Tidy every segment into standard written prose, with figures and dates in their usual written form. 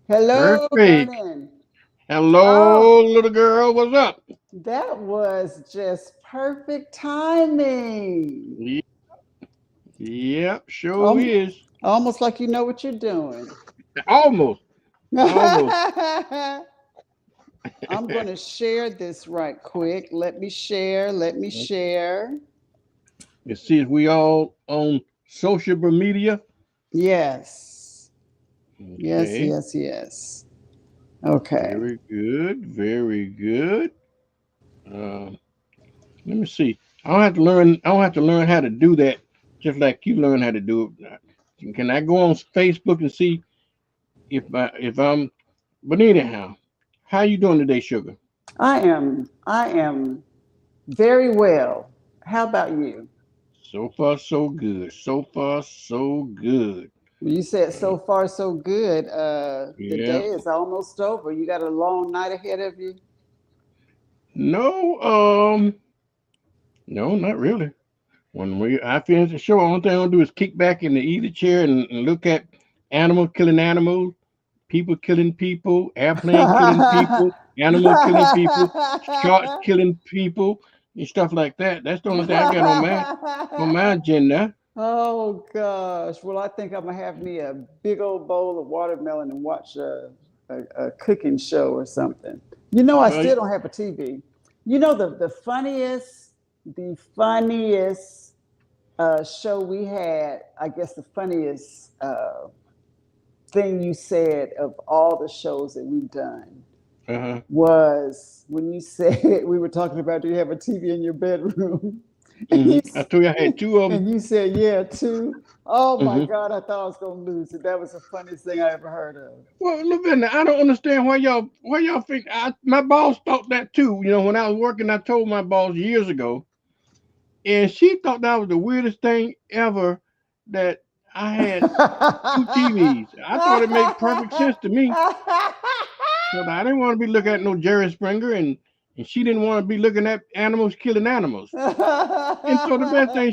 Hello, Perfect. Vernon. Oh, Hello, little girl. What's up? that was just perfect timing. Ye- Yep, sure Um, is. Almost like you know what you're doing. Almost, almost. I'm going to share this right quick. Let me share. Let me share. You see, if we all on social media. Yes. Yes, Okay, yes, yes. Okay. very good, very good. Uh, Let me see. I don't have to learn. I don't have to learn how to do that, just like you learn how to do it. Can I go on Facebook and see if I'm? But anyhow, how you doing today, sugar? I am very well. How about you? So far, so good. So far, so good. You said Uh, so far so good. The yeah. day is almost over. You got a long night ahead of you. No, no, not really. When I finish the show, only thing I'm gonna do is kick back in the easy chair and look at animals killing animals, people killing people, airplane killing people, animal killing people, sharks killing people, and stuff like that. That's the only thing I got on my agenda. Oh gosh. Well, I think I'm gonna have me a big old bowl of watermelon and watch a cooking show or something. I Well, still don't have a TV. The funniest show we had. I guess the funniest thing you said of all the shows that we've done uh-huh. was when you said we were talking about, do you have a TV in your bedroom? and you, I told you I had two of them. and you said, yeah, two. Oh my Hmm. God, I thought I was going to lose it. That was the funniest thing I ever heard of. Well, look at I don't understand why y'all think my boss thought that too. When I was working, I told my boss years ago, and she thought that was the weirdest thing ever that I had two TVs. I thought it made perfect sense to me. So I didn't want to be looking at no Jerry Springer, and she didn't want to be looking at animals killing animals. And so the best thing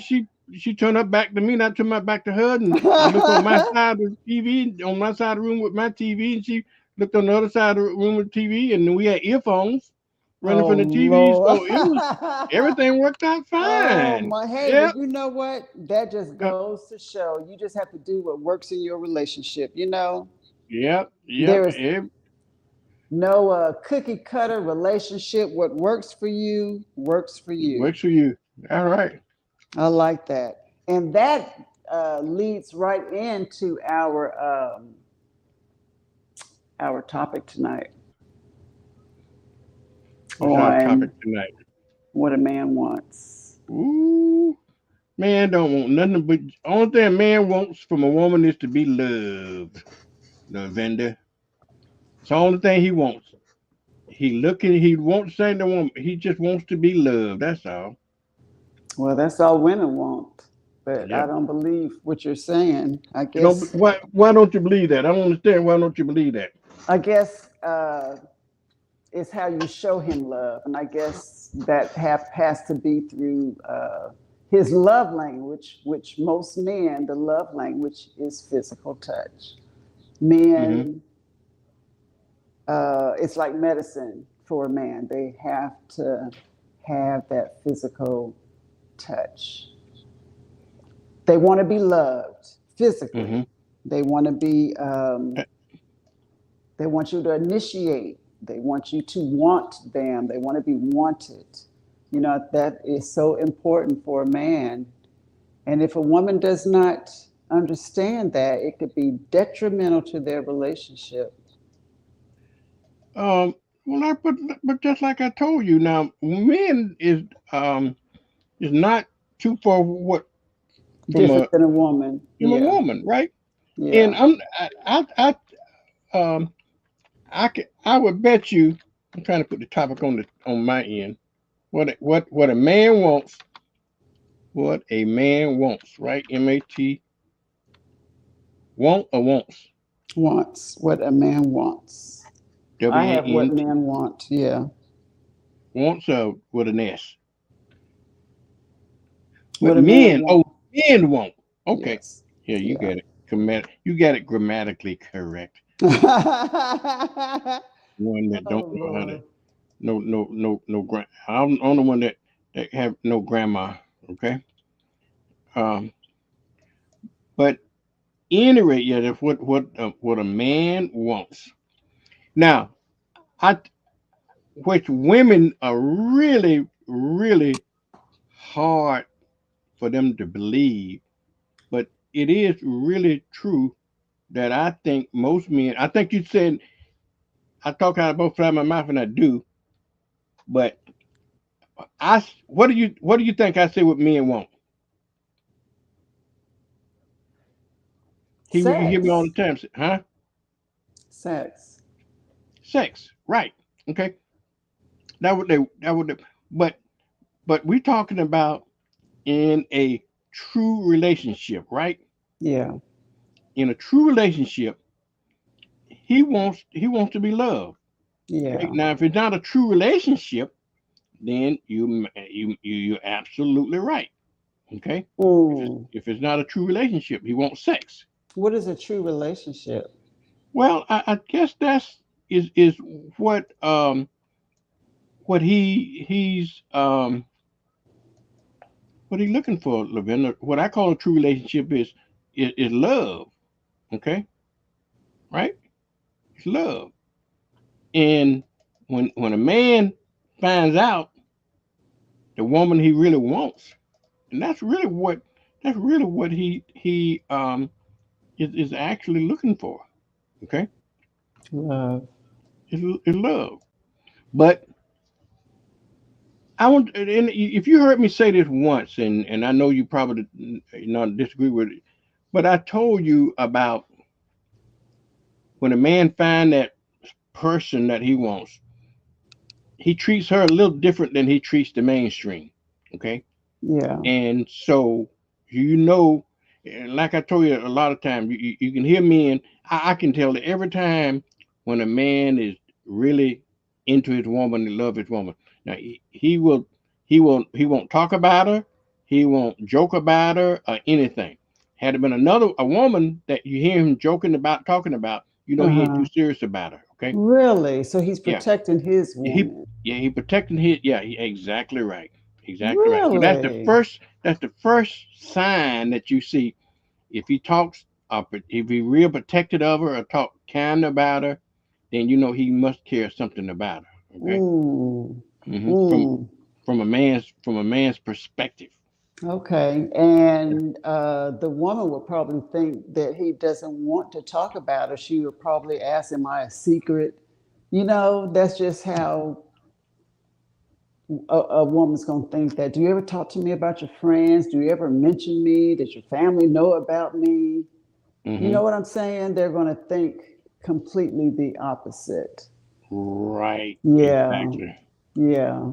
she turned her back to me, not turn my back to her, and I looked on my side of the TV, on my side of the room with my TV, and she looked on the other side of the room with the TV, and then we had earphones running Oh from the TV, Lord. so it was everything worked out Oh fine. my, hey, well, Yep, you know what? That just uh, goes to show you just have to do what works in your relationship. yep, yep. There is no cookie cutter relationship. What works for you works for It you. works for you. All right. I like that. And that leads right into our topic tonight What's our on topic tonight? what a man wants. Ooh, man don't want nothing but only thing a man wants from a woman is to be loved. The vendor. It's the only thing he wants. He won't say the woman. He just wants to be loved. That's all. Well, that's all women want. But I Yep. don't believe what you're saying. I You know guess why don't you believe that? I don't understand why don't you believe that? I guess it's how you show him love, and I guess that has to be through his love language, which most men, the love language is physical touch. Mm-hmm. Men, it's like medicine for a man. They have to have that physical touch. They want to be loved physically. Mm-hmm. They want to be. They want you to initiate. They want you to want them. They want to be wanted. That is so important for a man. And if a woman does not understand that, it could be detrimental to their relationship. Um. Well, but just like I told you, now men um is not too far what from Different a than a woman. from a Yeah. woman, right? And Yeah. um I would bet you. I'm trying to put the topic on my end. What a man wants. What a man wants, right? MAT want or wants. Wants. What a man wants. I have what WANT men want. Yeah. wants with an S. What What a man men? Oh, want. men want. Okay. Yes. Yeah, you Yeah. got it. You got it grammatically correct. One that Oh don't know how to Lord. no grand. I'm the one that have no grandma. Okay. Um, but any rate, yeah, that's what a man wants. Now, I which women are really hard for them to believe, but it is really true that I think most men. I think you said I talk out of both sides of my mouth, and I do. But what do you think I say what men want? You hear me all the Sex. time, say, huh? Sex. Sex, right? Okay, that would but we're talking about in a true relationship, right? Yeah. In a true relationship, he wants to be loved. Okay, Yeah. now if it's not a true relationship, then you're absolutely right. Okay, if it's Mm. if it's not a true relationship, he wants sex. What is a true relationship? Well, I guess is what he's looking for, Lavender. What I call a true relationship is love. Okay, right? It's love. And when a man finds out the woman he really wants, and that's really what he is actually looking for. Okay, Love. is love. But I want, and if you heard me say this once, and I know you probably not disagree with it, but I told you about when a man find that person that he wants, he treats her a little different than he treats the mainstream. Okay, Yeah. and so you know, and like I told you a lot of times, you can hear men. I can tell that every time when a man is really into his woman and love his woman. Now he won't talk about her, he won't joke about her or anything. Had it been a woman that you hear him joking about, talking about, he ain't too Uh-huh. serious about her. Okay, Really? So he's yeah, protecting his he woman. yeah he protecting his exactly right, exactly right. So that's the Really? first sign that you see if he talks, if he real protected of her or talk kind about her, then you know he must care something about her. Okay, Mm. from Mm. a man's perspective. Okay. And the woman would probably think that he doesn't want to talk about her. She would probably ask, am I a secret? That's just how a woman's going to think that. Do you ever talk to me about your friends? Do you ever mention me? Does your family know about me? You hmm know what I'm saying? They're going to think completely the opposite. Right, Yeah. exactly. Yeah.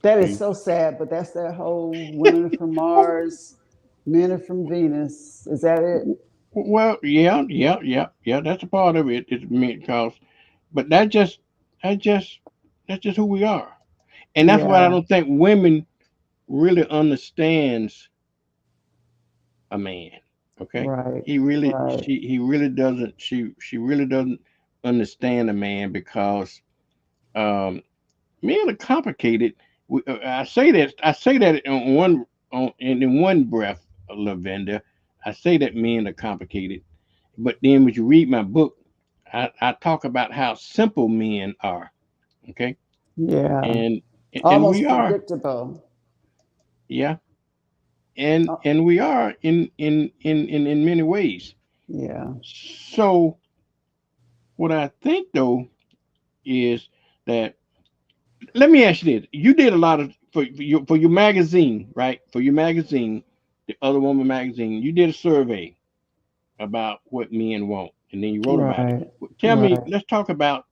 That is E- so sad, but that's that whole women are from Mars, men are from Venus. Is that it? Well, yeah. That's a part of it. It's meant cause, but that just that's just who we are, and that's why I Yeah. don't think women really understands a man. Okay, Right. Right. she really doesn't understand a man because um, men are complicated. I say that in one breath, Lavender. I say that men are complicated, but then when you read my book, I talk about how simple men are. Okay, Yeah. and we Almost are, predictable. yeah, and Oh, we are in many ways. yeah. So what I think though is that, let me ask you this: you did a lot of for your magazine, right? For your magazine, the Other Woman magazine, you did a survey about what men want, and then you wrote about it. Right. Tell me, Right. let's talk about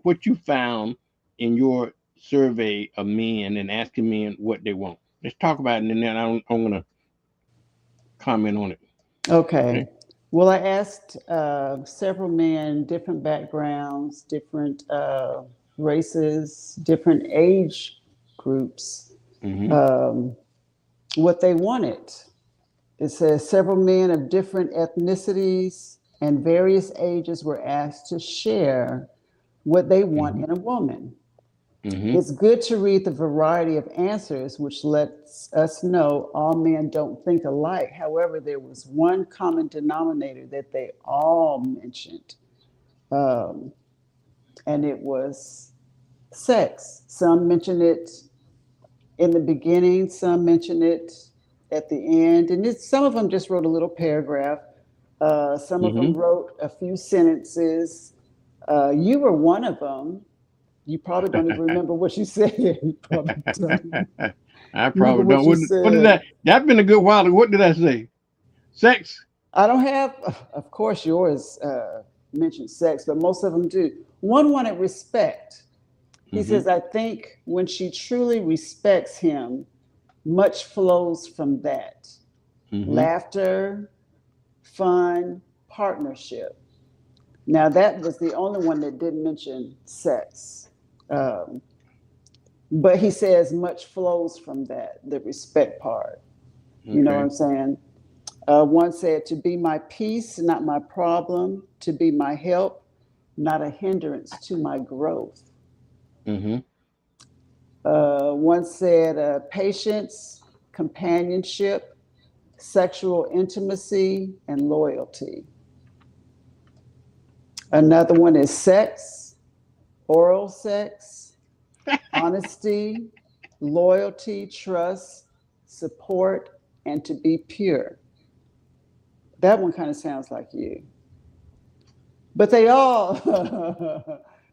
what you found in your survey of men and asking men what they want. Let's talk about it, and then I'm gonna comment on it. Okay. Okay. Well, I asked several men, different backgrounds, different races, different age groups, Mm-hmm. um, what they wanted. It says several men of different ethnicities, and various ages were asked to share what they want Mm-hmm. in a woman. Mm-hmm. It's good to read the variety of answers, which lets us know all men don't think alike. However, there was one common denominator that they all mentioned, um, and it was sex. Some mention it in the beginning, some mention it at the end, and some of them just wrote a little paragraph. Some of them Mm-hmm. wrote a few sentences. You were one of them. You probably don't even remember what you said. You probably don't I remember probably what don't. you What did said. that? That's been a good while ago. What did I say? Sex. I don't have, of course, yours mentioned sex, but most of them do. One wanted respect. He Mm-hmm. says, I think when she truly respects him, much flows from that Mm-hmm. laughter, fun, partnership. Now, that was the only one that didn't mention sex. Um, but he says much flows from that, the respect part. You know what Okay. I'm saying? One said, to be my peace, not my problem, to be my help, not a hindrance to my growth. Mm-hmm. One said, patience, companionship, sexual intimacy, and loyalty. Another one is sex, oral sex, honesty, loyalty, trust, support, and to be pure. That one kind of sounds like you. But they all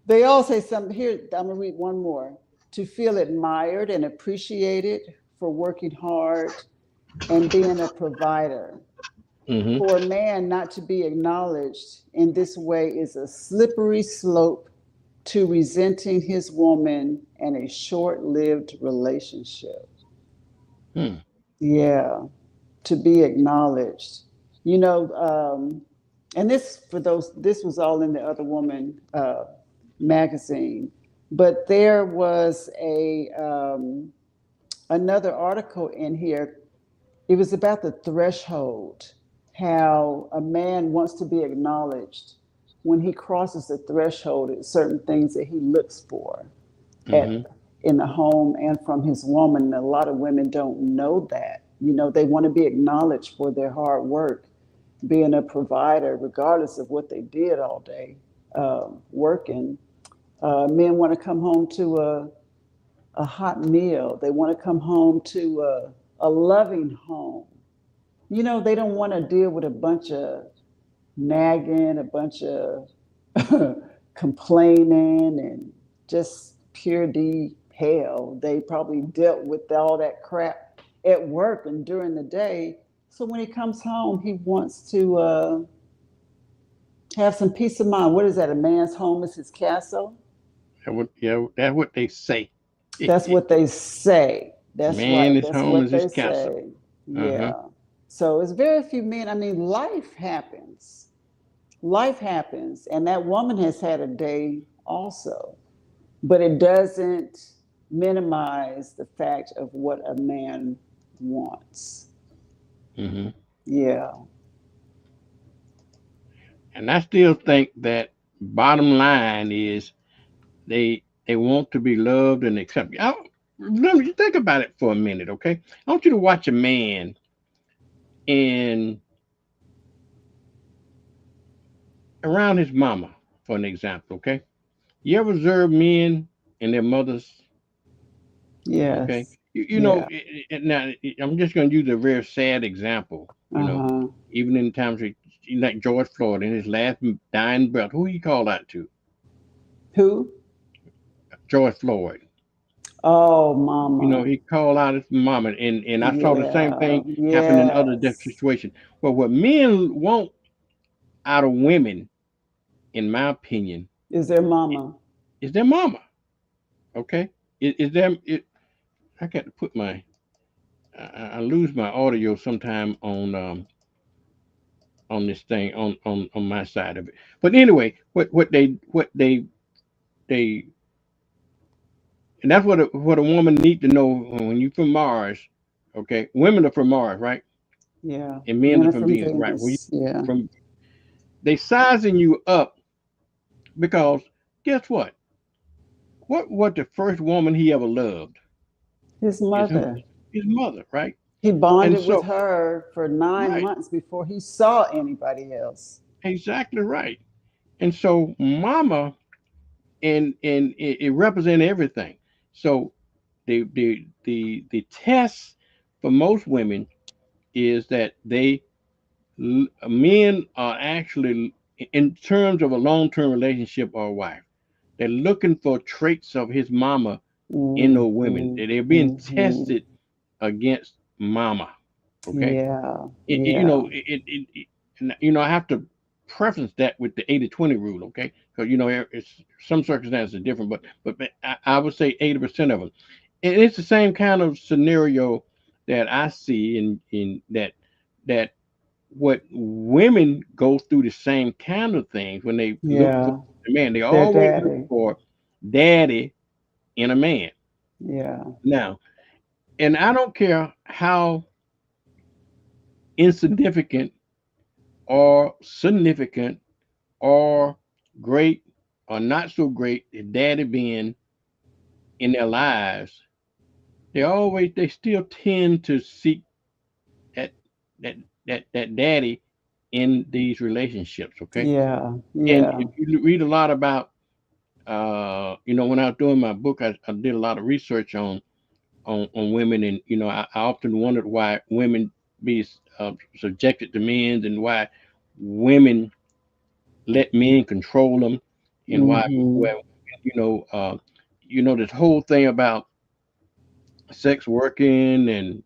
they all say something here. I'm gonna read one more. To feel admired and appreciated for working hard and being a provider. Mm-hmm. For a man not to be acknowledged in this way is a slippery slope to resenting his woman and a short-lived relationship. Hmm. Yeah, to be acknowledged. You know, and this for those. This was all in the Other Woman magazine, but there was a another article in here. It was about the threshold, how a man wants to be acknowledged. When he crosses the threshold, it's certain things that he looks for Mm-hmm. at in the home and from his woman. And a lot of women don't know that. You know, they want to be acknowledged for their hard work, being a provider, regardless of what they did all day working. Men want to come home to a hot meal. They want to come home to a loving home. You know, they don't want to deal with a bunch of nagging, a bunch of complaining, and just pure D hell. They probably dealt with all that crap at work and during the day. So when he comes home, he wants to have some peace of mind. What is that? A man's home is his castle? Yeah, that's what they say. That's what they say. That's Man, right. his That's home what is his they castle. say. Uh-huh. Yeah. So it's very few men. I mean, life happens. Life happens. And that woman has had a day also. But it doesn't minimize the fact of what a man wants. Mm-hmm. Yeah. And I still think that bottom line is they want to be loved and accepted. Let me think about it for a minute, okay? I want you to watch a man in around his mama, for an example, okay? You ever observe men and their mothers, okay? Yes. You know, Yeah. now I'm just going to use a very sad example, you know, Uh-huh. even in times like George Floyd in his last dying breath, who he called out to? Who? George Floyd. Oh, You know, mama. he called out his mama, and I saw the same Yeah. thing happen in other Yes. situations. Well, what men want out of women, in my opinion, Is their mama. is their mama. Okay, is them? I got to put my. I lose my audio sometime on this thing on my side of it. But anyway, what they and that's what a woman need to know when you from Mars. Okay, women are from Mars, right? Yeah. And men Men are are from from Venus, right? We Venus. Yeah. from They sizing you up because guess what? What the first woman he ever loved His is who? mother. His mother, right? He And bonded with so, her for nine right, months before he saw anybody else. exactly right. And so, mama, and it represents everything. So, the test for most women is that men are actually, in terms of a long-term relationship or a wife, they're looking for traits of his mama in those women. Mm-hmm, They're being mm-hmm. tested against mama. Okay, Yeah, you yeah, know I have to preference that with the 80-20 rule. Okay, because it's some circumstances are different, but I would say 80% of them, and it's the same kind of scenario that I see in that what women go through the same kind of things when they look for yeah. a man. They Their always look daddy. for daddy in a man. Yeah, Now, and I don't care how insignificant or significant or great or not so great the daddy being in their lives, they still tend to seek that that that daddy in these relationships. Okay, yeah, and yeah. if you read a lot about when I was doing my book, I did a lot of research on women, and I often wondered why women be subjected to men, and why women let men control them, and why Mm-hmm. well, this whole thing about sex working and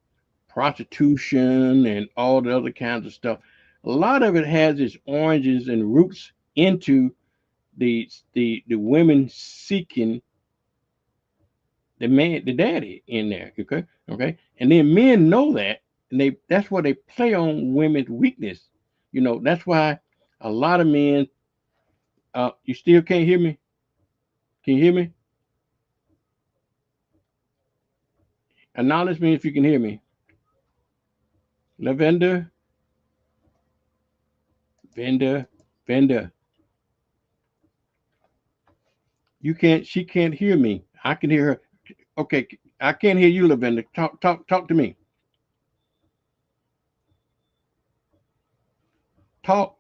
prostitution and all the other kinds of stuff. A lot of it has its origins and roots into the women seeking the daddy in there. Okay, okay, and then men know that, and that's why they play on women's weakness. That's why a lot of men. You still can't hear me? Can you hear me? Acknowledge me if you can hear me. Lavender, Venda, Venda. You can't. She can't hear me. I can hear her. Okay, I can't hear you, Lavender. Talk to me. Talk.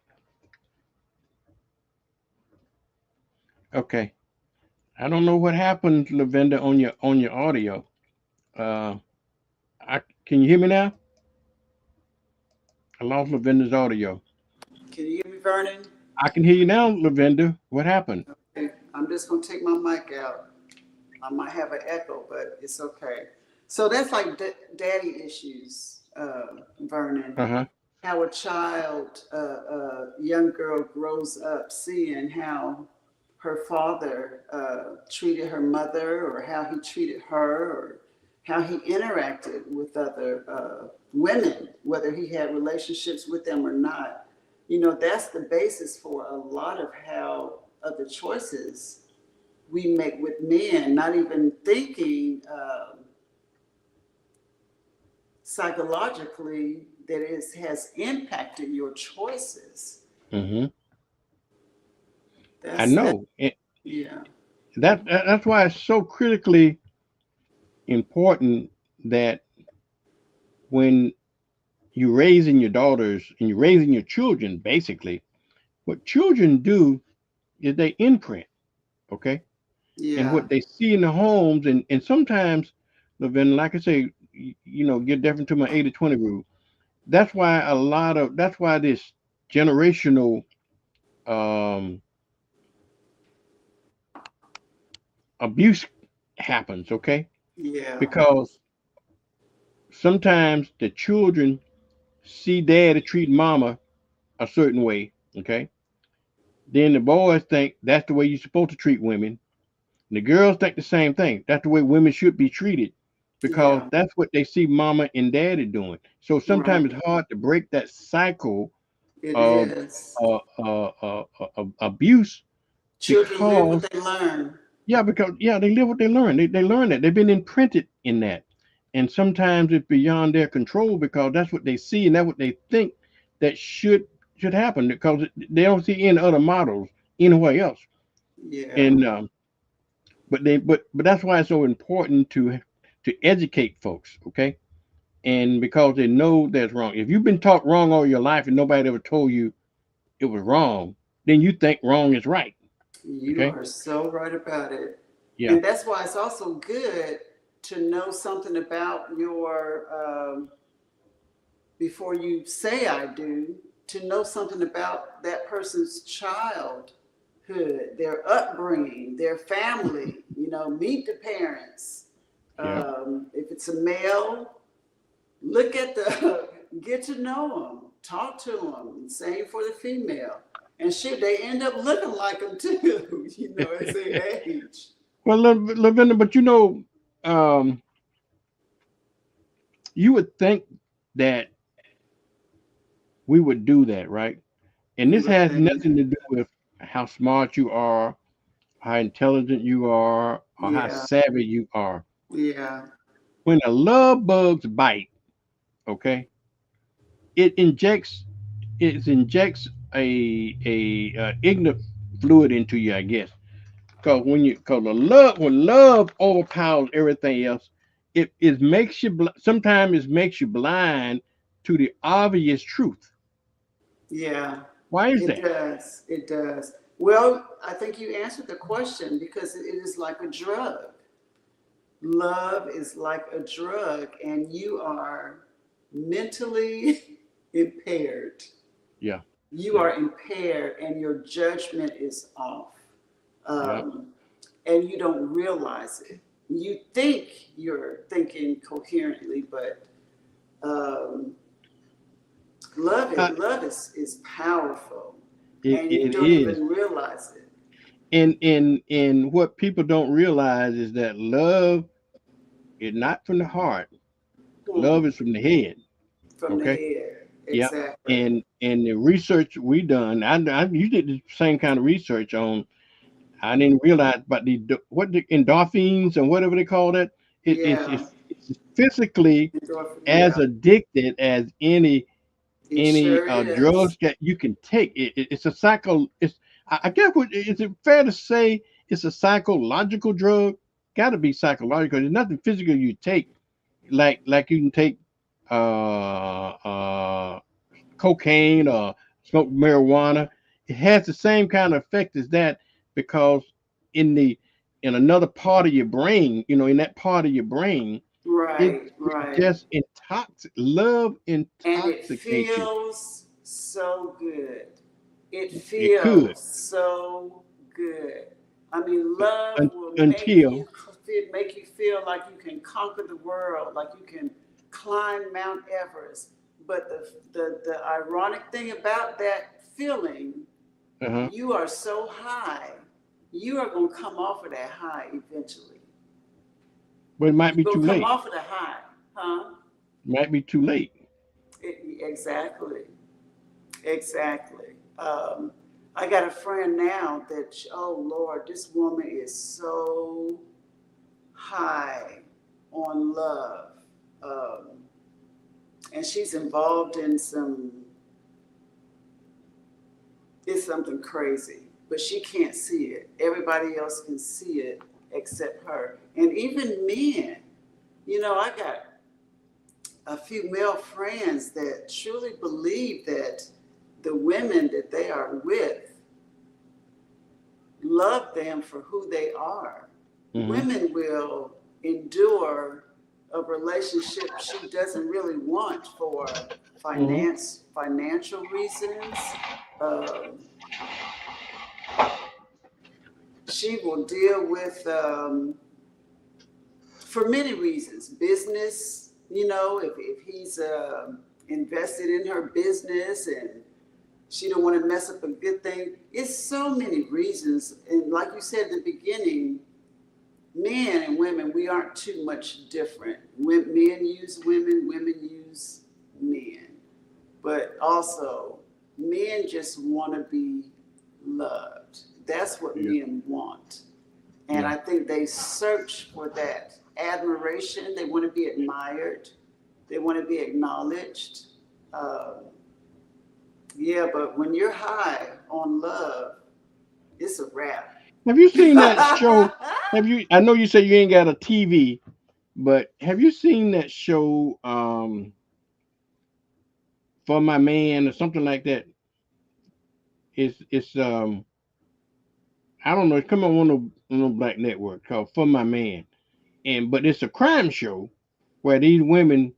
Okay. I don't know what happened, Lavender, on your audio. Uh, I can you hear me now? I lost Lavender's audio. Can you hear me, Vernon? I can hear you now, Lavender. What happened? Okay, I'm just gonna take my mic out. I might have an echo, but it's okay. So that's like daddy issues, Vernon. Uh huh. How a child, young girl grows up seeing how her father treated her mother, or how he treated her, or how he interacted with other women, whether he had relationships with them or not. That's the basis for a lot of how of the choices we make with men, not even thinking psychologically that it has impacted your choices. Mm-hmm. I That's that. know. And Yeah. that's why it's so critically important that when you're raising your daughters and you're raising your children, basically, what children do is they imprint, okay? And Yeah. what they see in the homes, and sometimes, Levin, like I say, get different to my 80-20 rule. That's why this generational um, abuse happens, okay? Yeah. Because sometimes the children see daddy treat mama a certain way, okay? Then the boys think that's the way you're supposed to treat women. And the girls think the same thing. That's the way women should be treated because Yeah. that's what they see mama and daddy doing. So Right. sometimes it's hard to break that cycle It of is. abuse Children live what because they learn. they live what they learn. They learn that they've been imprinted in that, and sometimes it's beyond their control because that's what they see and that's what they think that should happen because they don't see any other models anywhere else. Yeah. And but that's why it's so important to educate folks, okay? And because they know that's wrong. If you've been taught wrong all your life and nobody ever told you it was wrong, then you think wrong is right. You Okay? are so right about it. Yeah. And that's why it's also good to know something about your, before you say I do, to know something about that person's childhood, their upbringing, their family, meet the parents. Yeah. If it's a male, look at the, get to know them, talk to them. Same for the female. And shoot, they end up looking like them too, as they age. Well, Lavinda, but um, you would think that we would do that, right? And We this would has think, nothing to do with how smart you are, how intelligent you are, or how yeah, savvy you are. yeah, When a love bugs bite, okay, it injects a ignorant fluid into you, I guess. Because when love overpowers everything else, it makes you sometimes it makes you blind to the obvious truth. yeah. Why is It that? does. It does. Well, I think you answered the question because it is like a drug. Love is like a drug, and you are mentally impaired. Yeah, You yeah, are impaired, and your judgment is off. yeah. Um, and you don't realize it. You think you're thinking coherently, but um, Uh, love is powerful, and you it don't is. even realize it. And what people don't realize is that love is not from the heart. Hmm. Love is from the head. From the Okay. head, Yeah. exactly. And the research we done, you did the same kind of research on. I didn't realize about the endorphins and whatever they call that. Yeah, It's physically endorphin. as Yeah, addicted as it any sure is. drugs that you can take. It's a psycho. I guess is it fair to say it's a psychological drug? Got to be psychological. There's nothing physical you take like you can take cocaine or smoke marijuana. It has the same kind of effect as that because in the in another part of your brain, in that part of your brain, Right, it right. just love And it intoxicates you. feels so good. It It could feels so good. I mean, love will until make you feel like you can conquer the world, like you can climb Mount Everest. But the ironic thing about that feeling, uh-huh, you are so high, you are gonna come off of that high eventually. but it might You're be gonna too come late. off of the high, huh? Might be too late. Exactly. Exactly. I got a friend now that, oh Lord, this woman is so high on love. Um, and she's involved in it's something crazy, but she can't see it. Everybody else can see it except her. And even men, I got a few male friends that truly believe that the women that they are with love them for who they are. Hmm. Women will endure a relationship she doesn't really want for Hmm. financial reasons. Um, she will deal with for many reasons. Business, if he's invested in her business and she don't want to mess up a good thing. It's so many reasons. And like you said at the beginning, men and women, we aren't too much different. Men use women, women use men. But also, men just want to be loved. That's what Yeah, men want. And yeah, I think they search for that admiration. They want to be admired, they want to be acknowledged. Um, Yeah, but when you're high on love, it's a wrap. Have you seen that show? Have you? I know you say you ain't got a TV, but have you seen that show, For My Man or something like that? It's I don't know. It's come on one of black network called For My Man, and but it's a crime show where these women,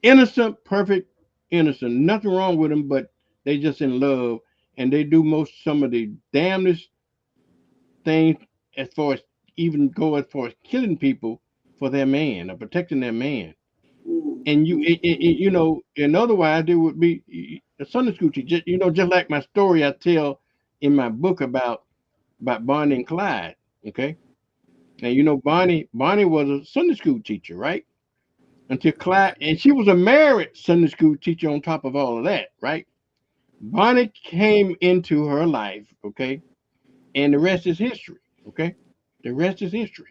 innocent, perfect, innocent, nothing wrong with them, but they just in love, and they do some of the damnedest things as far as even go as far as killing people for their man or protecting their man. Mm, And mm, mm. and otherwise there would be a Sunday school teacher, just like my story I tell in my book about Bonnie and Clyde. Okay, now Bonnie was a Sunday school teacher, right? Until Clyde, and she was a married Sunday school teacher on top of all of that, right? Bonnie came into her life, okay, and the rest is history, okay. The rest is history.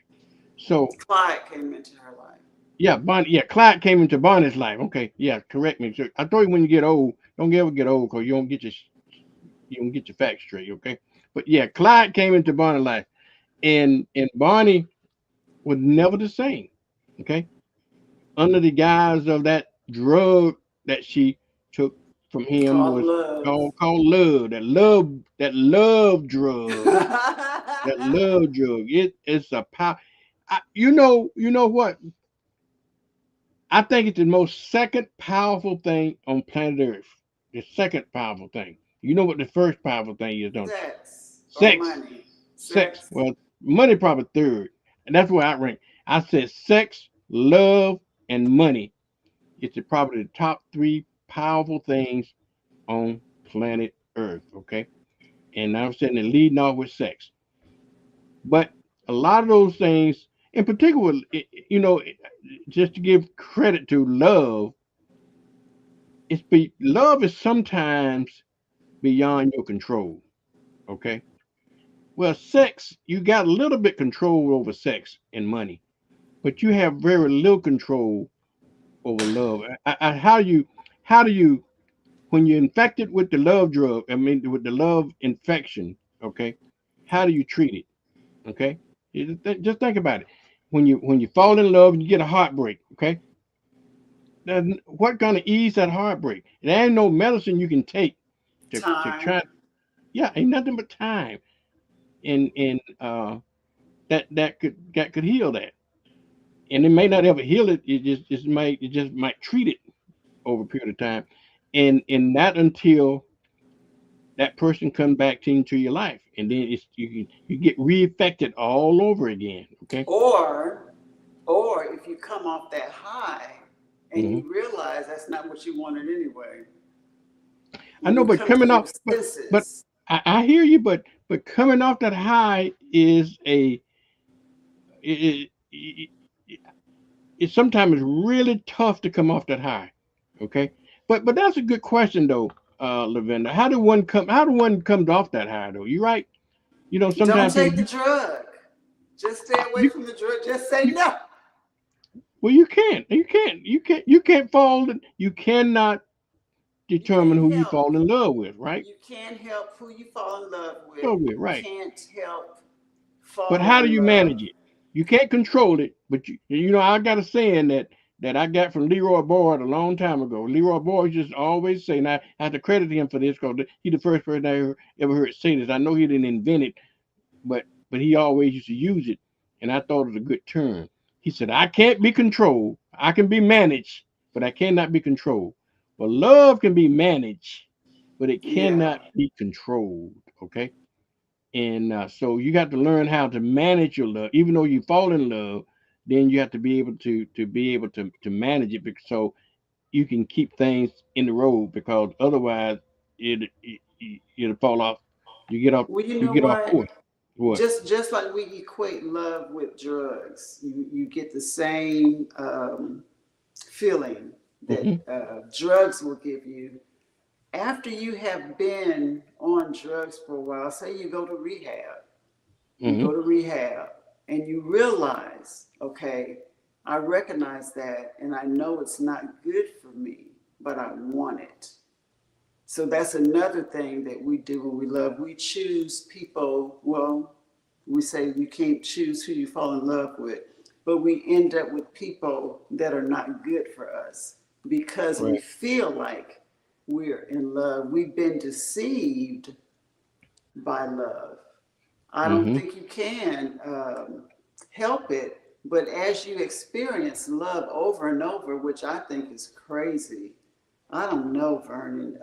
So Clyde came into her life. yeah, Clyde came into Bonnie's life. Okay, yeah, correct me. So I told you when you get old, don't ever get old because you don't get your facts straight. Okay, but yeah, Clyde came into Bonnie's life, and Bonnie was never the same. Okay, under the guise of that drug that she took from him Called was love. called love. That love drug. That love drug. It's a power. You know what? I think it's the most second powerful thing on planet Earth. The second powerful thing. You know what the first powerful thing is, don't you? Sex or Sex. money. Sex. Sex. Well, money probably third. And that's where I rank. I said sex, love, and money. It's probably the top three powerful things on planet Earth. Okay. And I'm saying they're leading off with sex. But a lot of those things, in particular, just to give credit to love, love is sometimes beyond your control. Okay. Well, sex, you got a little bit control over sex and money, but you have very little control over love. How do you, when you're infected with the love drug, I mean, with the love infection, okay, how do you treat it? Okay. Just think about it. When you fall in love and you get a heartbreak, okay, then what gonna ease that heartbreak? There ain't no medicine you can take to Time. try. Yeah, ain't nothing but time, and that could heal that, and it may not ever heal it. It just might treat it over a period of time, and not until that person comes back into your life, and then you get reinfected all over again. Okay. Or if you come off that high and Hmm. you realize that's not what you wanted anyway. I When know, you but come to coming your off, but senses. I hear you, but coming off that high is it, it, it sometimes really tough to come off that high. Okay, but that's a good question though, Lavender. How do one comes off that high though? You right. Don't Sometimes people take the drug. Just stay away you, from the drug. Just say you no. well you can't fall. You cannot You can't determine who you help. fall in love with, right? You can't help who you fall in love with. Love with, You right? can't help But falling how do in you love. manage it? You can't control it, but I got a saying that I got from Leroy Boyd a long time ago. Leroy Boyd just always say, and I have to credit him for this because he the first person I ever heard say this. I know he didn't invent it, but he always used to use it, and I thought it was a good term. He said, "I can't be controlled. I can be managed, but I cannot be controlled. Well, love can be managed, but it Yeah. cannot be controlled." Okay. And so you got to learn how to manage your love. Even though you fall in love, then you have to be able to manage it, because so you can keep things in the road. Because otherwise, it'll fall off. You get off Well, you you know get off what? course. What? Just like we equate love with drugs, you get the same feeling that Hmm. drugs will give you after you have been on drugs for a while. Say you Hmm. go to rehab, and you realize, okay, I recognize that, and I know it's not good for me, but I want it. So that's another thing that we do when we love. We choose people. Well, we say you can't choose who you fall in love with, but we end up with people that are not good for us because we Right. feel like we're in love. We've been deceived by love. I don't Mm-hmm. think you can help it, but as you experience love over and over, which I think is crazy, I don't know, Vernon.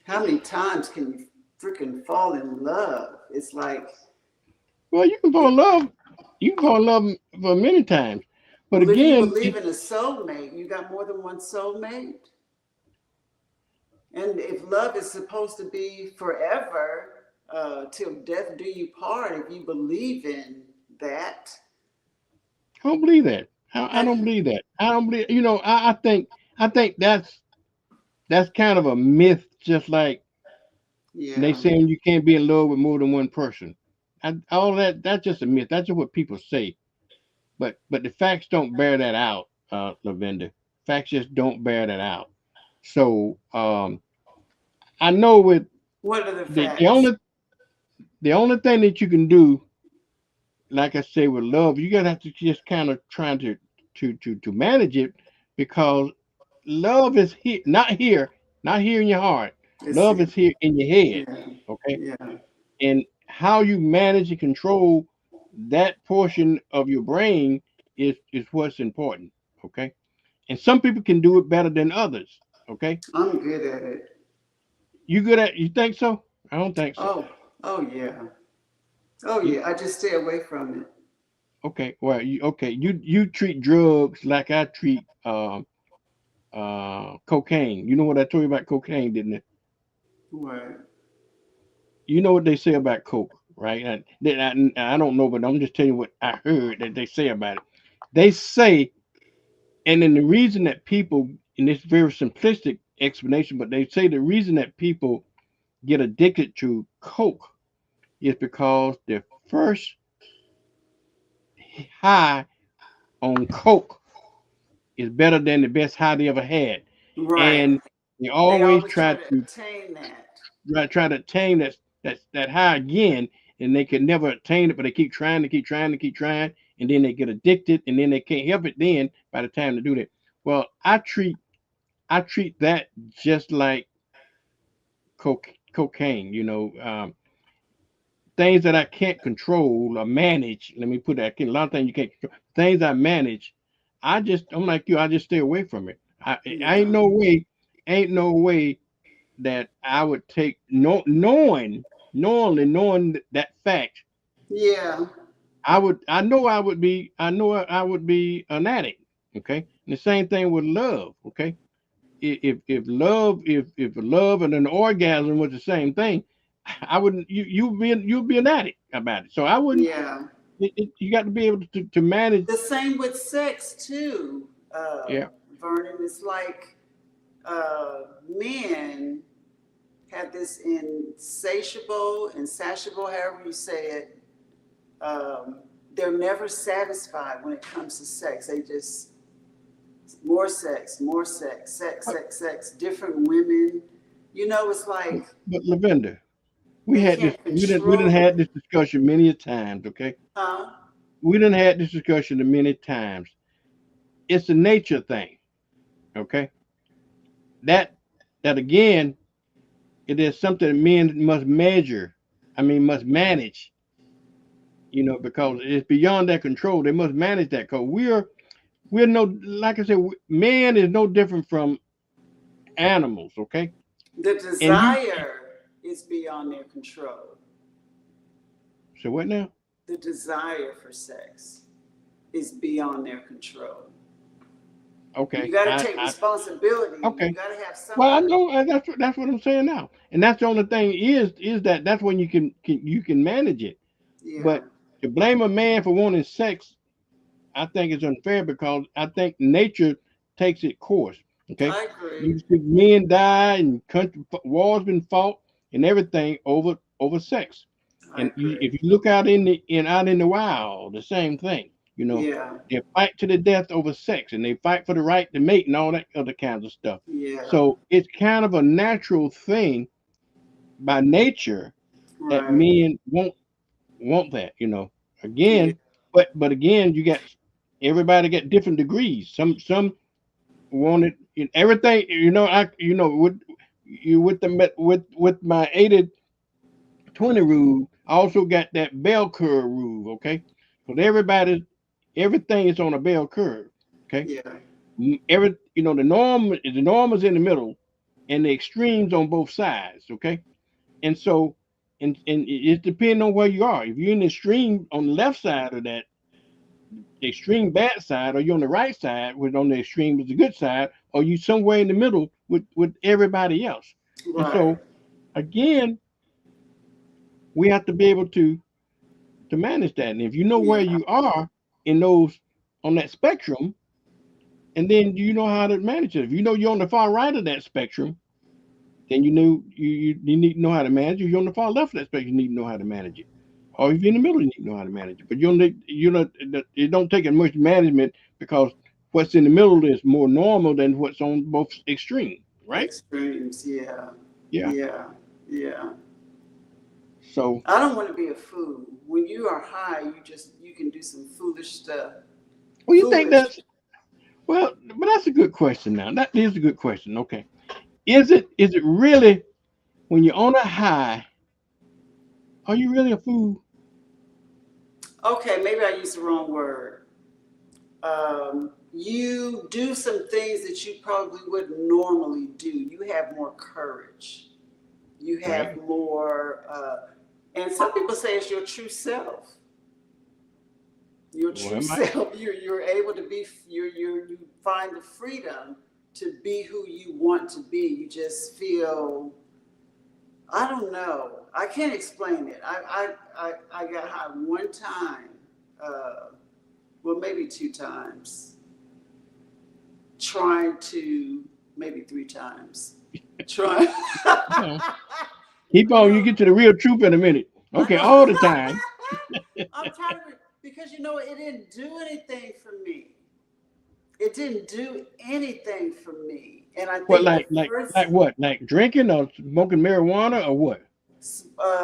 How many times can you freaking fall in love? It's like, Well, you can fall in love. You can fall in love for many times, but well, if you again, believe in a soulmate, you got more than one soulmate. And if love is supposed to be forever, till death do you part, if you believe in that, I don't believe that. I how, don't believe that. I don't believe. You know, I think that's kind of a myth. Just like they yeah, saying you can't be in love with more than one person. All that's just a myth. That's just what people say. But the facts don't bear that out, Lavender. Facts just don't bear that out. So I know with what are the the facts? the only thing that you can do, like I say with love, you gotta have to just kind of try to manage it, because love is here, not here in your heart. Let's Love see. is here in your head. Yeah, Okay, yeah, and how you manage and control that portion of your brain is what's important. Okay, and some people can do it better than others. Okay, I'm good at it. you good at? You think so? I don't think so. Oh, oh yeah, oh You yeah. I just stay away from it. okay? Well, you treat drugs like I treat cocaine. You know what I told you about cocaine, didn't it? What? You know what they say about coke, right? I don't know, but I'm just telling you what I heard that they say about it. They say, and then the reason that people, and it's very simplistic explanation, but they say the reason that people get addicted to coke is because their first high on coke is better than the best high they ever had, Right. and they They always always try try to to attain that. try to attain that high again, and they can never attain it, but they keep trying to keep trying to keep trying, and then they get addicted, and then they can't help it. Then by the time to do that, well, I treat that just like cocaine. Things that I can't control or manage. Let me put that. A lot of things you can't control. Things I manage, I'm like you. I just stay away from it. I Yeah. ain't no way that I would take no knowing that fact. Yeah. I know I would be an addict. Okay, and the same thing with love. Okay, if love and an orgasm was the same thing, I wouldn't. You'd be an addict about it. So I wouldn't. Yeah. You got to be able to manage. The same with sex too, Yeah. Vernon. It's like men have this insatiable, however you say it. They're never satisfied when it comes to sex. They just more sex, sex, But, sex, sex. Different women. It's like but Lavender, we they had this. can't We didn't control had it. this discussion many a times. Okay, Huh? we didn't had this discussion many times. It's a nature thing. Okay, that that again, it is something that men must measure. I mean, must manage. Because it's beyond their control. They must manage that. Because we're no, like I said, man is no different from animals. Okay, The and you. desire is beyond their control. So what now? The desire for sex is beyond their control. You Okay, got to take responsibility. You okay. got to have Well, I somebody. know that's what I'm saying now, and that's the only thing is that that's when you can manage it. Yeah, But to blame a man for wanting sex, I think is unfair, because I think nature takes its course. Okay, I agree. you see men die and country wars been fought and everything over sex, I and agree. if you look out in the wild, the same thing. You know, Yeah. they fight to the death over sex, and they fight for the right to mate and all that other kinds of stuff. Yeah. So it's kind of a natural thing by nature that Right. men want that. You know, Yeah. again, but again, you got everybody got different degrees. Some want it in everything. You know, with you with with my 80-20 rule. I also got that bell curve rule. Okay, because everything is on a bell curve. Okay, Yeah. every the norm is in the middle, and the extremes on both sides. Okay, and so and it depends on where you are. If you're in the extreme on the left side of that, the extreme bad side, or you're on the right side, with on the extreme is the good side, or you somewhere in the middle with everybody else. And Right. so again, we have to be able to manage that. And if you know where Yeah. you are in those on that spectrum, and then you know how to manage it. If you know you're on the far right of that spectrum, then you know you need to know how to manage it. If you're on the far left of that spectrum, you need to know how to manage it. Or if you're in the middle, you need to know how to manage it. But it don't take as much management because what's in the middle is more normal than what's on both extremes, right? Extremes. Yeah. Yeah. Yeah. Yeah. So, I don't want to be a fool. When you are high, you can do some foolish stuff. well, you think Foolish. that's well, but that's a good question. Now, that is a good question. Okay, is it really when you're on a high? Are you really a fool? Okay, maybe I used the wrong word. You do some things that you probably wouldn't normally do. You have more courage. You have Right. more, and some people say it's your true self. Your Well, true it might. self. You're able to be. You find the freedom to be who you want to be. You just feel. I don't know. I can't explain it. I got high one time. Well, maybe two times. Trying to maybe three times. Trying. Well, keep on. You No, get to the real truth in a minute. I Okay, know. all the time. I'm trying to because it didn't do anything for me. It didn't do anything for me, and I What, think the like first what? Like drinking or smoking marijuana or what?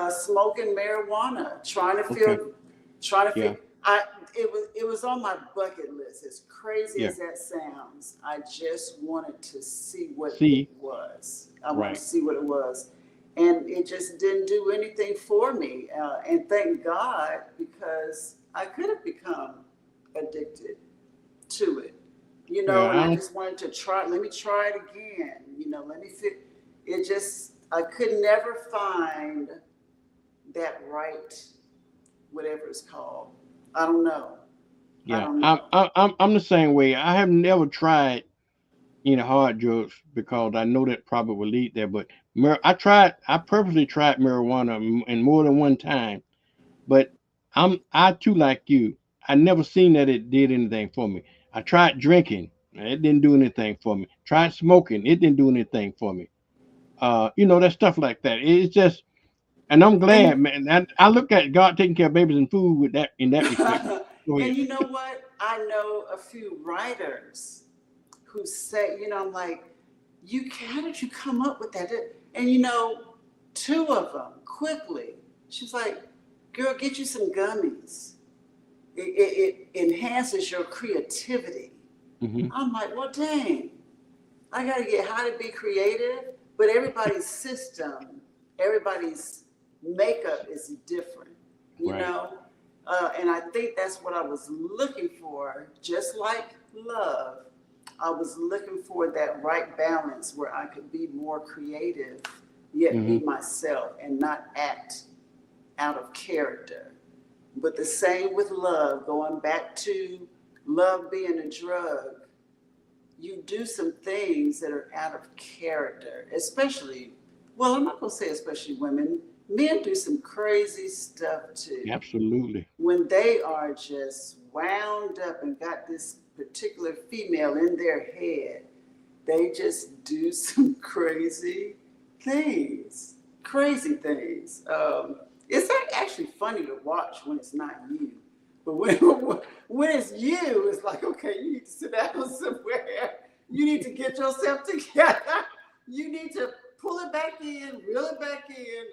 smoking marijuana, Okay. trying to feel. Yeah. I it was on my bucket list. As crazy Yeah. as that sounds, I just wanted to see what it See. was. I wanted to Right. see what it was, and it just didn't do anything for me. And thank God because I could have become addicted to it, Yeah. and I I don't. just wanted to try. Let me try it again. Let me fit. It just I could never find that right, whatever it's called. I don't know. I Yeah. don't I'm. know. I'm the same way. I have never tried any hard drugs because I know that probably will lead there. But I tried. I purposely tried marijuana and more than one time. But I too like you. I never seen that it did anything for me. I tried drinking, and it didn't do anything for me. Tried smoking, it didn't do anything for me. That stuff like that. It's just, and I'm glad, And man. I look at God taking care of babies and food with that in that respect. Go ahead. and you know what? I know a few writers who say, I'm like, how did you come up with that? And two of them quickly. She's like, girl, get you some gummies. It enhances your creativity. Hmm. I'm like, well, dang, I got to get high to be creative, but everybody's system, everybody's makeup is different, you Right. know? And I think that's what I was looking for, just like love. I was looking for that right balance where I could be more creative, yet Hmm. be myself and not act out of character. But the same with love, going back to love being a drug, you do some things that are out of character, especially, well, I'm not going to say especially women. Men do some crazy stuff too. Absolutely. When they are just wound up and got this particular female in their head, they just do some crazy things. Crazy things. It's actually funny to watch when it's not you. But when it's you, it's like, okay, you need to sit down somewhere. You need to get yourself together. You need to pull it back in, reel it back in.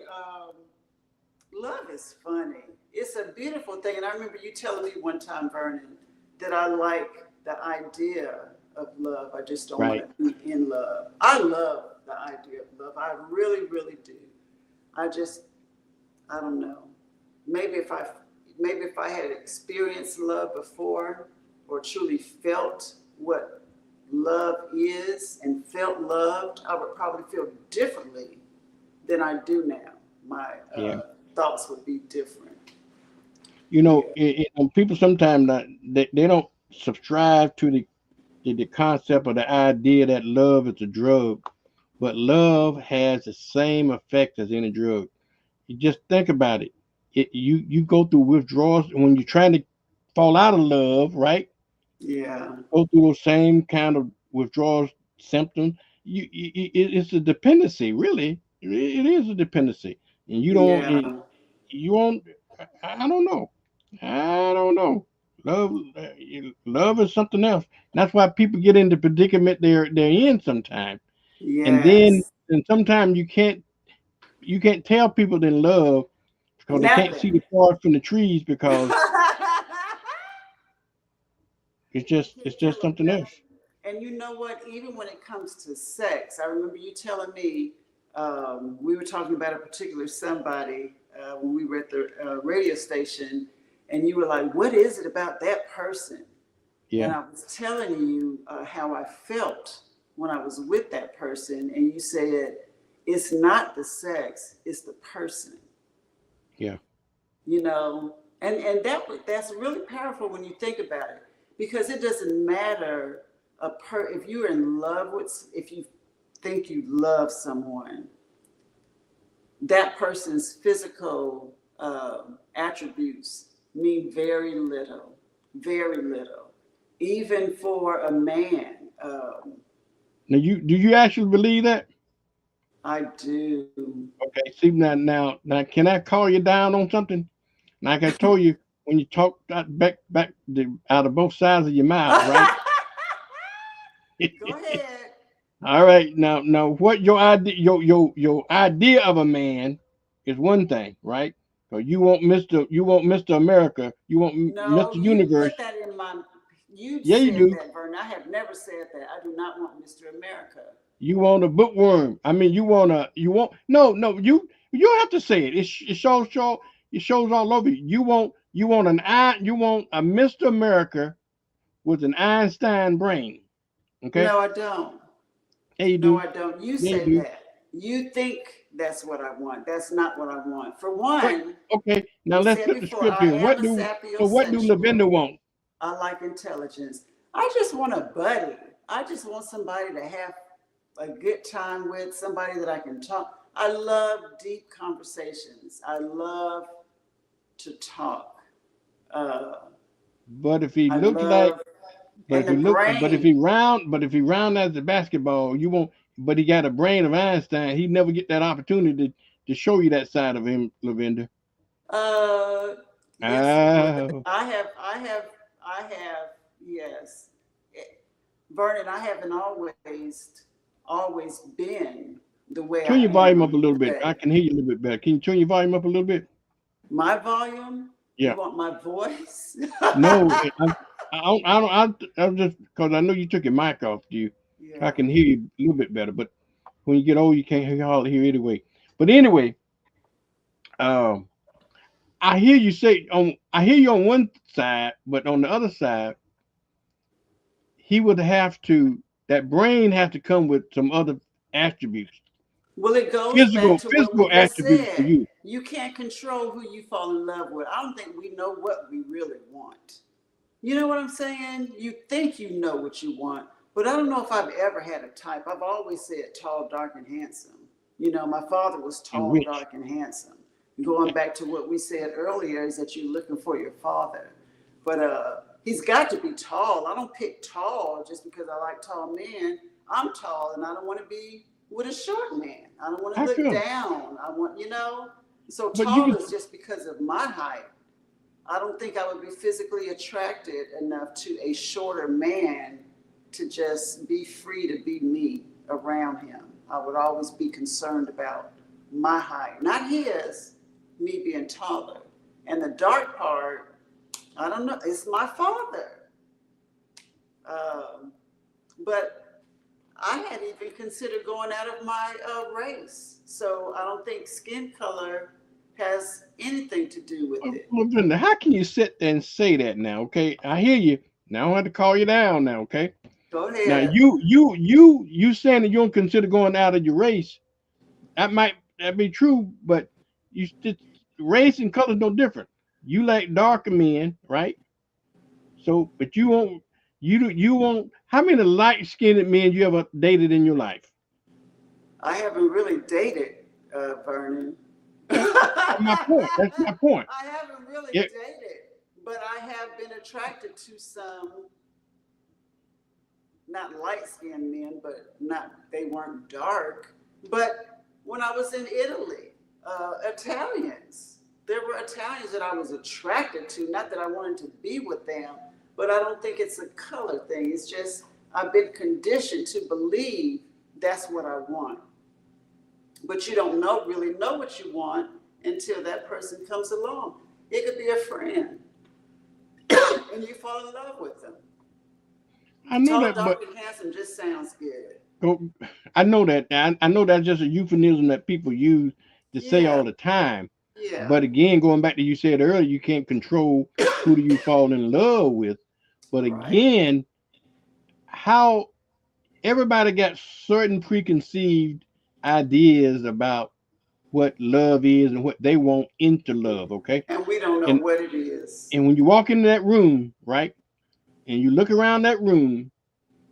Love is funny. It's a beautiful thing. And I remember you telling me one time, Vernon, that I like the idea of love. I just don't Right. want to be in love. I love the idea of love. I really, really do. I don't know. Maybe if I had experienced love before or truly felt what love is and felt loved, I would probably feel differently than I do now. My Yeah. thoughts would be different. You know, Yeah. people sometimes they don't subscribe to the concept or the idea that love is a drug, but love has the same effect as any drug. You just think about it. You go through withdrawals when you're trying to fall out of love, right? Yeah. Go through those same kind of withdrawal symptoms. It's a dependency, really. It is a dependency, and Yeah. you won't. I don't know. I don't know. Love, love is something else. That's why people get in the predicament they're in sometimes, Yes. and sometimes you can't tell people they love because they can't Nothing. see the forest from the trees because You it's can't tell just them something else. nothing. And you know what? Even when it comes to sex, I remember you telling me we were talking about a particular somebody when we were at the radio station, and you were like, "What is it about that person?" And Yeah, I was telling you how I felt when I was with that person, and you said, "It's not the sex; it's the person." yeah. You know, and that's really powerful when you think about it, because it doesn't matter if you're in love with, if you think you love someone, that person's physical attributes mean very little, even for a man. Now, do you actually believe that? I do. Okay. See now, can I call you down on something? Like I told you, when you talk that out of both sides of your mouth, right? Go ahead. All right. Now, what your idea of a man is one thing, right? So you want Mister America, you want No, Mister you Universe. put that in my. You Yeah, you said do. that, Vernon. I have never said that. I do not want Mr. America. You want a bookworm. I mean, you want no. You don't have to say it. It shows all over you. You want a Mister America with an Einstein brain. Okay. No, I don't. Yeah, you No, do. I don't. You Yeah, you said do. that. You think that's what I want. That's not what I want. For Right. one, Okay. Now you let's said flip the before, script I here. am a What do sapiosexual. Lavender want? I like intelligence. I just want a buddy. I just want somebody to have a good time with, somebody that I can talk. I love deep conversations. I love to talk. Uh, But if he I looks like, love, and the brain. but if he round as a basketball, you won't. But he got a brain of Einstein. He never get that opportunity to show you that side of him, Lavender. Uh, yes, he would. Oh, I have, yes. Eh, Vernon, I haven't always been the way turn I your volume up a am little bit. I today. can hear you a little bit better. Can you turn your volume up a little bit? My volume, you Yeah. want my voice? No, I'm just because I know you took your mic off. You, I Yeah. can hear you a little bit better. But when you get old, you can't hardly hear anyway. But anyway, um, I hear you on one side, but on the other side, he would have to that brain has to come with some other attributes, Well, it goes back to what we physical just attributes for said. you. You can't control who you fall in love with. I don't think we know what we really want. You know what I'm saying? You think you know what you want, but I don't know if I've ever had a type. I've always said tall, dark, and handsome. You know, my father was And tall, rich. dark, and handsome. Going back to what we said earlier, is that you're looking for your father. But he's got to be tall. I don't pick tall just because I like tall men. I'm tall and I don't want to be with a short man. I don't want to How look come? down. I want, so But you tall can is just because of my height. I don't think I would be physically attracted enough to a shorter man to just be free to be me around him. I would always be concerned about my height, not his, me being taller. And the dark part, I don't know, it's my father. Um, but I had even considered going out of my race. So I don't think skin color has anything to do with it. Well, Brenda, how can you sit there and say that now? Okay, I hear you. Now I don't have to call you down. Now, okay. Go Now ahead. you saying that you don't consider going out of your race. That be true, but you just race and color no different. You like darker men, right? So, but you won't. You won't. How many light skinned men you ever dated in your life? I haven't really dated Vernon. That's my point. That's my point. I haven't really Yeah. dated, but I have been attracted to some not light skinned men, but not they weren't dark. But when I was in Italy, Italians, there were Italians that I was attracted to. Not that I wanted to be with them, but I don't think it's a color thing. It's just I've been conditioned to believe that's what I want. But you don't really know what you want until that person comes along. It could be a friend, and you fall in love with them. I know Tall, that, but dark, and handsome just sounds good. go. I know that. I know that's just a euphemism that people use to say Yeah, all the time. yeah, But again, going back to you said earlier, you can't control who do you fall in love with. But right. again, how everybody got certain preconceived ideas about what love is and what they want into love, okay? And we don't know And what it is. and when you walk into that room, right, and you look around that room,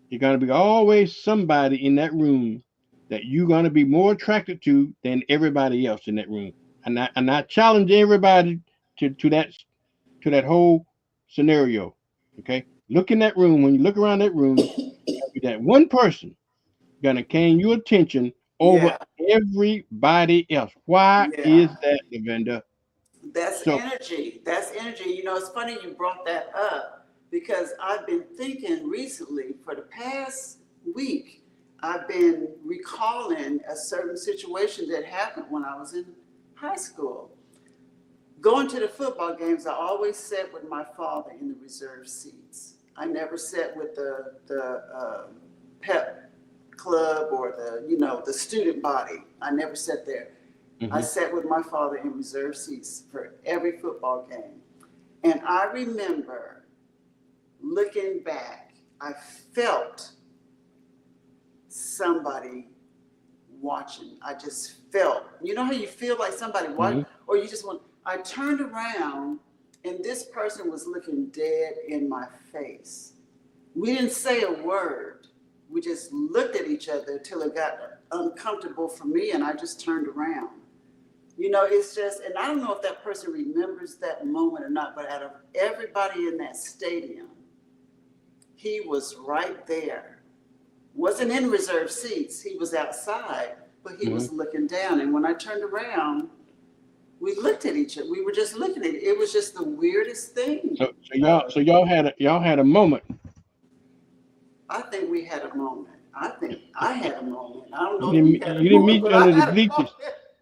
you're gonna be always somebody in that room that you're gonna be more attracted to than everybody else in that room. And I challenge everybody to that whole scenario. Okay, look in that room. When you look around that room, that one person gonna gain your attention over Yeah, everybody else. Why yeah. is that, Lavender? That's So, energy. That's energy. You know, it's funny you brought that up because I've been thinking recently for the past week, I've been recalling a certain situation that happened when I was in high school. Going to the football games, I always sat with my father in the reserve seats. I never sat with the pep club or the student body. I never sat there. I mhm, sat with my father in reserve seats for every football game. And I remember looking back, I felt somebody watching. I just felt, you know how you feel like somebody watching, mhm, or you just want, I turned around and this person was looking dead in my face. We didn't say a word. We just looked at each other till it got uncomfortable for me and I just turned around. You know, it's just, and I don't know if that person remembers that moment or not, but out of everybody in that stadium, he was right there. Wasn't in reserved seats, he was outside, but he mhm. was looking down. And when I turned around, we looked at each other. We were just looking at it. It was just the weirdest thing. So y'all had a moment. I think we had a moment. I think I had a moment. I don't You know if didn't you had a you didn't moment, meet but I under the had a bleachers. moment.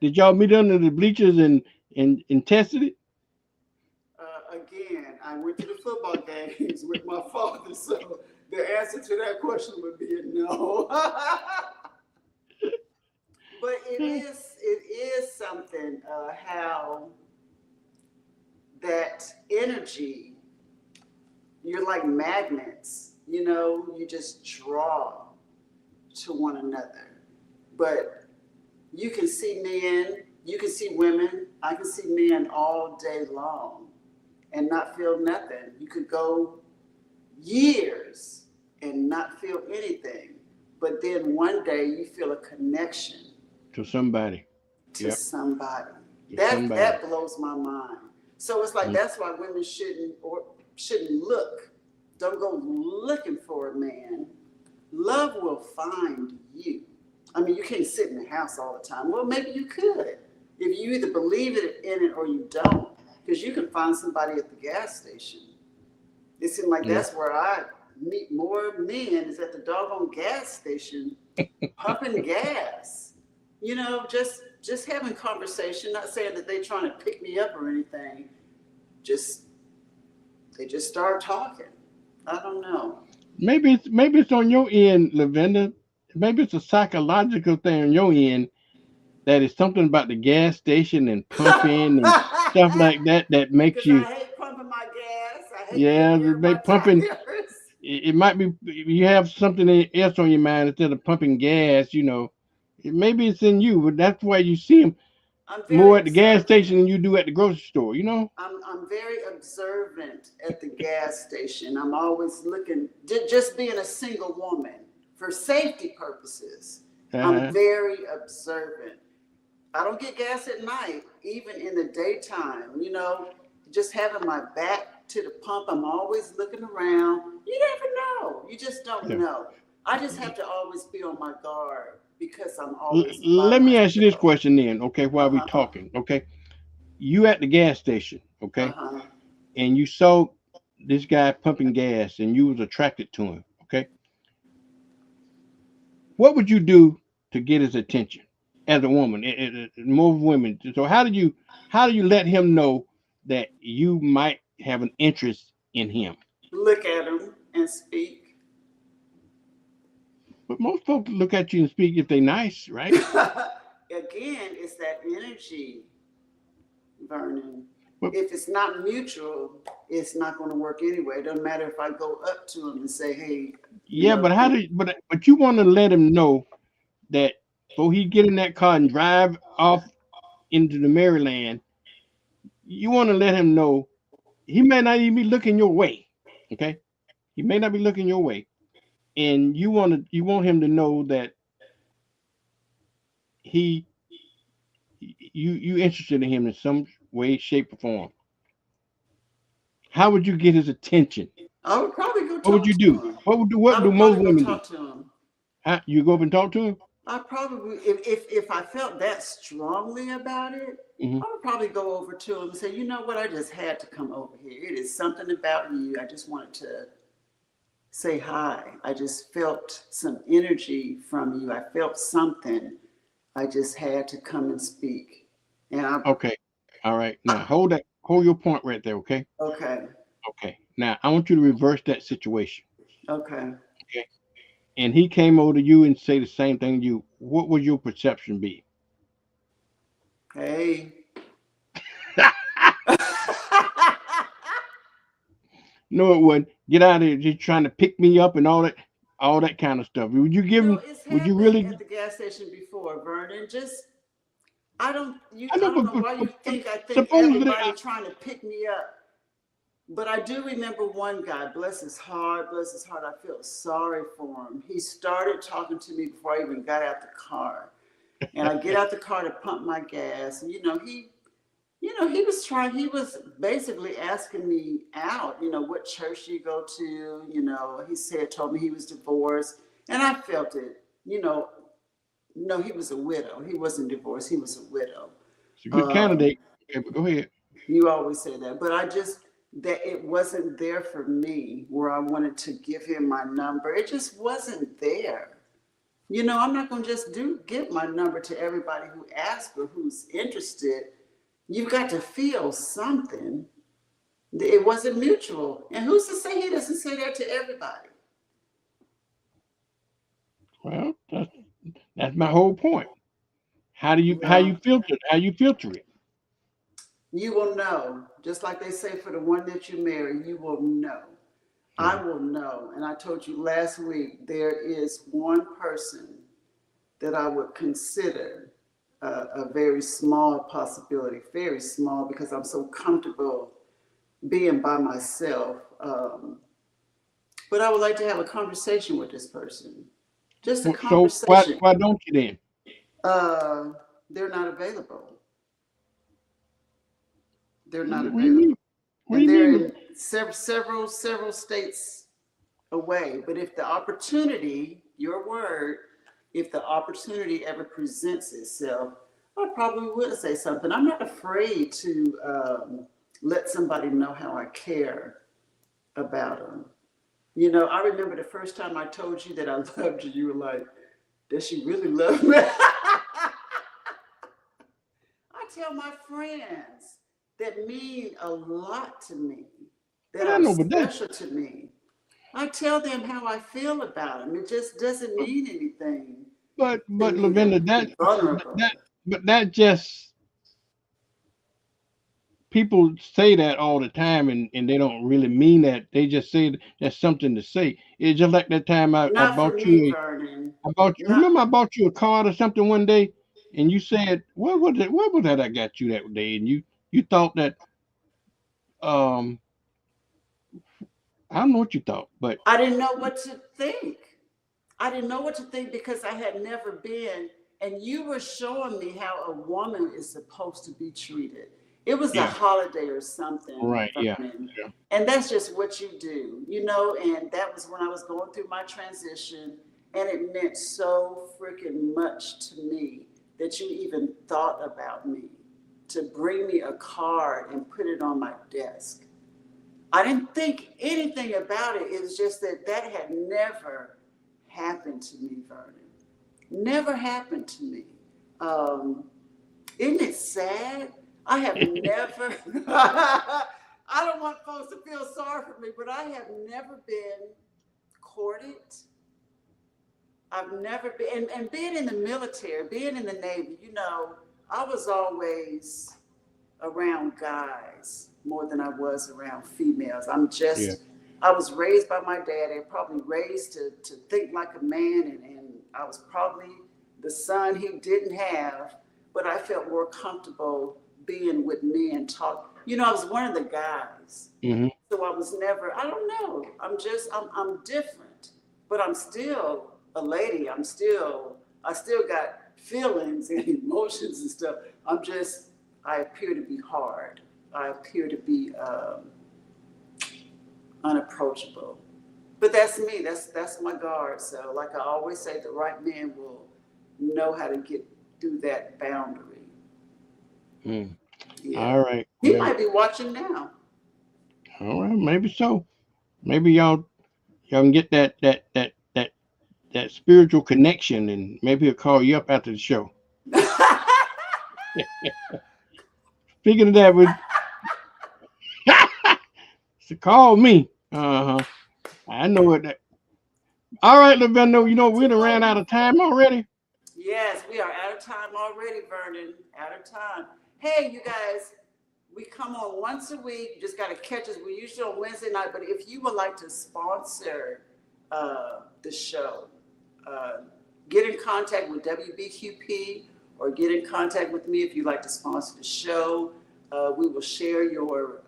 Did y'all meet under the bleachers and tested it? Again, I went to the football games with my father, so the answer to that question would be a no. But it is something how that energy, you're like magnets, you just draw to one another. But you can see men, you can see women, I can see men all day long and not feel nothing. You could go years and not feel anything. But then one day you feel a connection To somebody. to Yep. somebody. To That somebody. blows my mind. So it's like Mm. that's why women shouldn't look. Don't go looking for a man. Love will find you. I mean, you can't sit in the house all the time. Well, maybe you could if you either believe in it or you don't. because you can find somebody at the gas station. It seems like Yeah. that's where I meet more men is at the doggone gas station, pumping gas. You know, just having conversation. Not saying that they trying to pick me up or anything. Just they just start talking. I don't know. Maybe it's on your end, Lavenda. Maybe it's a psychological thing on your end that is something about the gas station and pumping and stuff like that that makes Because I you, hate pumping my gas. I hate yeah, getting the near my pumping. tires. It might be you have something else on your mind instead of pumping gas. Maybe it's in you, but that's why you see them I'm very more at the gas observant. station than you do at the grocery store. I'm very observant at the gas station. I'm always looking, just being a single woman for safety purposes. I'm Uh-huh. very observant. I don't get gas at night, even in the daytime. Just having my back to the pump, I'm always looking around. You never know. You just don't Yeah. know. I just have to always be on my guard because I'm always by Let me ask you this myself. question then, okay? Uh While we huh. talking, okay? You at the gas station, Uh okay? huh. And you saw this guy pumping gas, and you was attracted to him, okay? What would you do to get his attention as a woman? More women. So how do you let him know that you might have an interest in him? Look at them and speak. But most folks look at you and speak if they nice, right? Again, it's that energy, Vernon. But If it's not mutual, it's not going to work anyway. It doesn't matter if I go up to him and say, "Hey, yeah, but how do you, but you want to let him know that before he get in that car and drive off into the Maryland, you want to let him know he may not even be looking your way. Okay, he may not be looking your way, and you want him to know that he you interested in him in some way, shape, or form. How would you get his attention? I would probably go What would talk you to do? him." What I do would most probably go women do? talk to him. You go up and talk to him? I probably, if I felt that strongly about it, Hmm. I would probably go over to him and say, "You know what? I just had to come over here. It is something about you. I just wanted to say hi. I just felt some energy from you. I felt something. I just had to come and speak." And Okay. All right. I Now hold your point right there. Okay. okay, Okay. Now I want you to reverse that situation. okay. Okay. And he came over to you and say the same thing to you. What would your perception be? Hey. No, it wouldn't. Get out of here. Just trying to pick me up and all that kind of stuff. Would you give him? It's Would you happened really? at the gas station before, Vernon. Just I don't you I I know, don't but, know why you think I think supposedly, everybody trying to pick me up. But I do remember one guy, bless his heart, I feel sorry for him. He started talking to me before I even got out the car. And I get out the car to pump my gas. And he was basically asking me out, what church you go to, told me he was divorced. And I felt it, no, he was a widow. He wasn't divorced, he was a widow. it's a good Um, candidate. Okay, but go ahead. you always say that, but that it wasn't there for me where I wanted to give him my number. It just wasn't there. I'm not going to just give my number to everybody who asks or who's interested. You've got to feel something. It wasn't mutual. And who's to say he doesn't say that to everybody? Well, that's my whole point. How do you how No, you filter how you filter it? you will know. Just like they say for the one that you marry, you will know. I Yeah. will know. And I told you last week, there is one person that I would consider a very small possibility, very small, because I'm so comfortable being by myself. But I would like to have a conversation with this person. Just a So why conversation. why don't you then? Uh, they're not available. They're not What do you mean? available. What do And you they're mean? in several states away. But if the opportunity, your word, if the opportunity ever presents itself, I probably would say something. I'm not afraid to let somebody know how I care about them. You know, I remember the first time I told you that I loved you, you were like, does she really love me? I tell my friends that mean a lot to me, that I are know, but that, special to me. I tell them how I feel about them. It just doesn't mean anything to but me to Lavenda, be vulnerable. that just people say that all the time, and they don't really mean that. They just say that's something to say. It's just like that time I Not for bought me, you Vernon. I bought you. Not Remember, I bought you a card or something one day, and you said, "What was it? What was that I got you that day?" And you thought that um I don't know what you thought, but I didn't know what to think. I didn't know what to think because I had never been, and you were showing me how a woman is supposed to be treated. It was a yeah, holiday or something, right, yeah, Vernon. yeah, And that's just what you do, you know. And that was when I was going through my transition, and it meant so freaking much to me that you even thought about me to bring me a card and put it on my desk. I didn't think anything about it. It was just that that had never happened to me, Vernon. Never happened to me. Um, isn't it sad? I have never, I don't want folks to feel sorry for me, but I have never been courted. I've never been, and being in the military, being in the Navy, you know, I was always around guys more than I was around females. yeah. I was raised by my dad and probably raised to think like a man, and I was probably the son he didn't have, but I felt more comfortable being with men talk. You know, I was one of the guys. Hmm. So I was never, I don't know. I'm different, but I'm still a lady. I still got feelings and emotions and stuff. I appear to be hard. I appear to be unapproachable. But that's me. That's my guard. So, like I always say, the right man will know how to get through that boundary. Mm. Yeah, All right. he Well, might be watching now. all right. Maybe so. Maybe y'all can get that spiritual connection, and maybe he'll call you up after the show. Speaking of that, would so call me. Uh huh. I know it. All right, Lavendo. You know we done ran out of time already. Yes, we are out of time already, Vernon. Out of time. Hey, you guys, we come on once a week. You just got to catch us. We usually on Wednesday night, but if you would like to sponsor the show, uh, get in contact with WBQP or get in contact with me if you'd like to sponsor the show. We will share your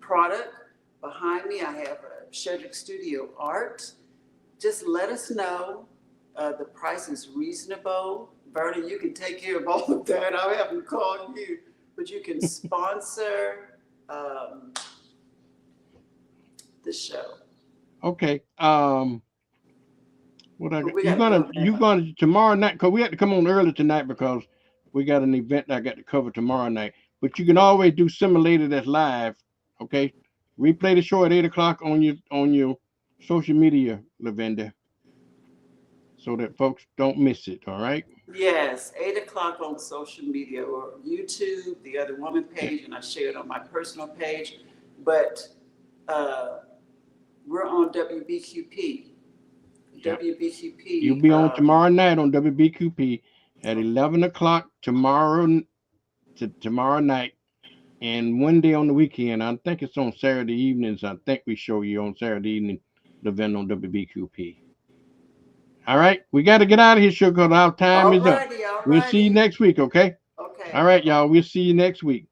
product. Behind me, I have a Shedrick Studio Art. Just let us know. The price is reasonable. Vernon, you can take care of all of that. I haven't called you, but you can sponsor the show. Okay. What I But got? we got to go You now. gonna tomorrow night? Because we had to come on early tonight because we got an event I got to cover tomorrow night. But you can Okay. always do simulated that's live. Okay. Replay the show at 8 o'clock on your social media, Lavender, so that folks don't miss it. All right. Yes, 8 o'clock on social media or YouTube, the Other Woman Yeah. page, and I share it on my personal page. But uh, we're on WBQP. Yeah. You'll WBQP. be on tomorrow night on WBQP at 11 o'clock tomorrow night, and one day on the weekend. I think it's on Saturday evenings. I think we show you on Saturday evening the event on WBQP. All right, we got to get out of here, sugar, because our time All is up. righty, all We'll see you righty. next week, okay? Okay, All bye right, bye. y'all. We'll see you next week.